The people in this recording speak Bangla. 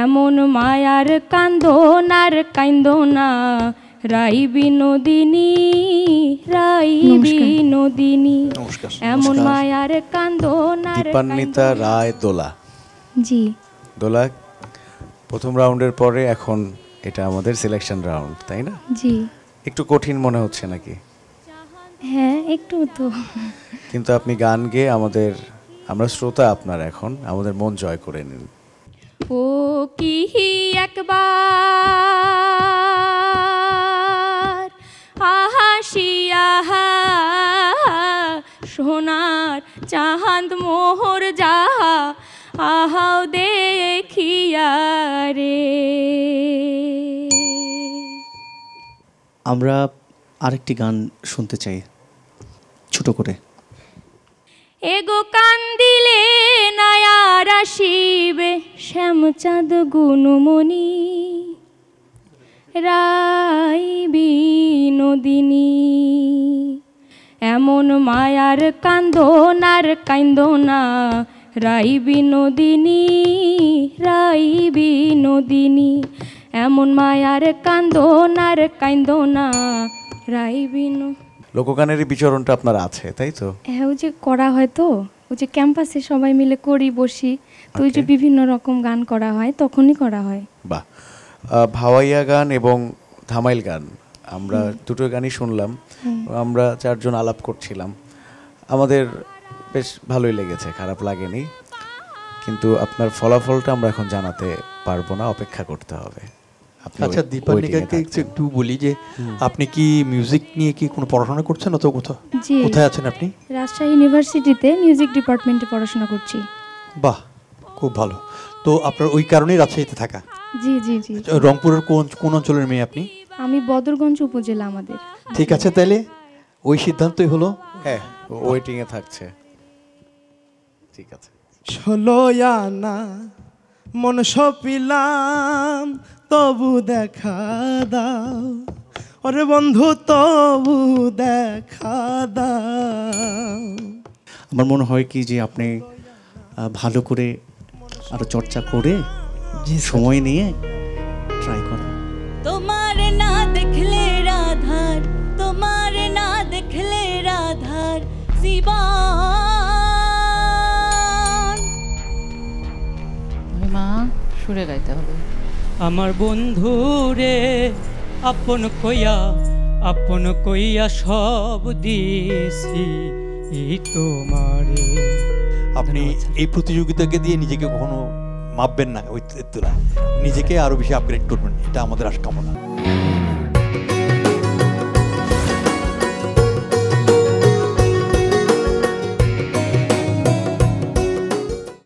এমন মায়ার কান্দন আর কান্দনা রাই বিনোদিনী রাই বিনোদিনী এমন মায়ার কান্দন আর দীপান্বিতা রায় দোলা। জি দোলা, প্রথম রাউন্ডের পরে এখন এটা আমাদের সিলেকশন রাউন্ড, তাই না? জি। একটু কঠিন মনে হচ্ছে নাকি? হ্যাঁ একটু তো, কিন্তু আপনি গান গেয়ে আমরা শ্রোতা আপনার, এখন আমাদের মন জয় করে নিন। ও কি একবার আহাসিয়া সোনার চাঁদ মোহর যাহা আহাও দেখিয়া রে। আমরা আরেকটি গান শুনতে চাই ছোট করে। এগো কান্দিলে নায়ার আসিবে শ্যামচাঁদ গুণমণি রাই বিনোদিনী এমন মায়ার কান্দন আর কান্দনা রাই বিনোদিনী রাই বিনোদিনী এমন মায়ার কান্দন আর কান্দনা রাই বিনো। লোকগানেরই বিচরণটা আপনার আছে, তাই তো? হ্যাঁ, ওই যে করা হয় তো, ওই যে ক্যাম্পাসে সবাই মিলে করি বসি, তো ওই যে বিভিন্ন রকম গান করা হয়, তখনই করা হয়। বাহ, ভাওয়াইয়া গান এবং ধামাইল গান আমরা দুটো গানই শুনলাম। আমরা চারজন আলাপ করছিলাম, আমাদের বেশ ভালোই লেগেছে, খারাপ লাগেনি। কিন্তু আপনার ফলাফলটা আমরা এখন জানাতে পারবো না, অপেক্ষা করতে হবে। আচ্ছা, দীপান্বিতাকে একটু বলি যে আপনি কি মিউজিক নিয়ে কি কোনো পড়াশোনা করছেন অথবা কোথায় আছেন আপনি? রাজশাহী ইউনিভার্সিটিতে মিউজিক ডিপার্টমেন্টে পড়াশোনা করছি। বাহ, খুব ভালো। তো আপনার ওই কারণেই রাজশাহীতে থাকা? জি জি জি। রংপুরের কোন অঞ্চলের মেয়ে আপনি? আমি বদরগঞ্জ উপজেলা আমাদের। ঠিক আছে, তাহলে ওই সিদ্ধান্তই হলো। হ্যাঁ, ওয়েটিং এ থাকছে। ঠিক আছে। 16 আনা মন সপিলাম তবু দেখা দাও, ওরে বন্ধু তবু দেখা দাও। আমার মনে হয় কি যে আপনি ভালো করে আরো চর্চা করে সময় নিয়ে ট্রাই করেন। তোমার না দেখলে রাধার, তোমার না দেখলে রাধার জীবন। মা সুরে গাইতে হবে। আমার বন্ধু রে আপন কইয়া সব দিয়েছি তোমারে। আপনি এই প্রতিযোগিতাকে দিয়ে নিজেকে কখনো মাপবেন না, ওই নিজেকে আরো বেশি আপগ্রেড করবেন, এটা আমাদের আশা কামনা।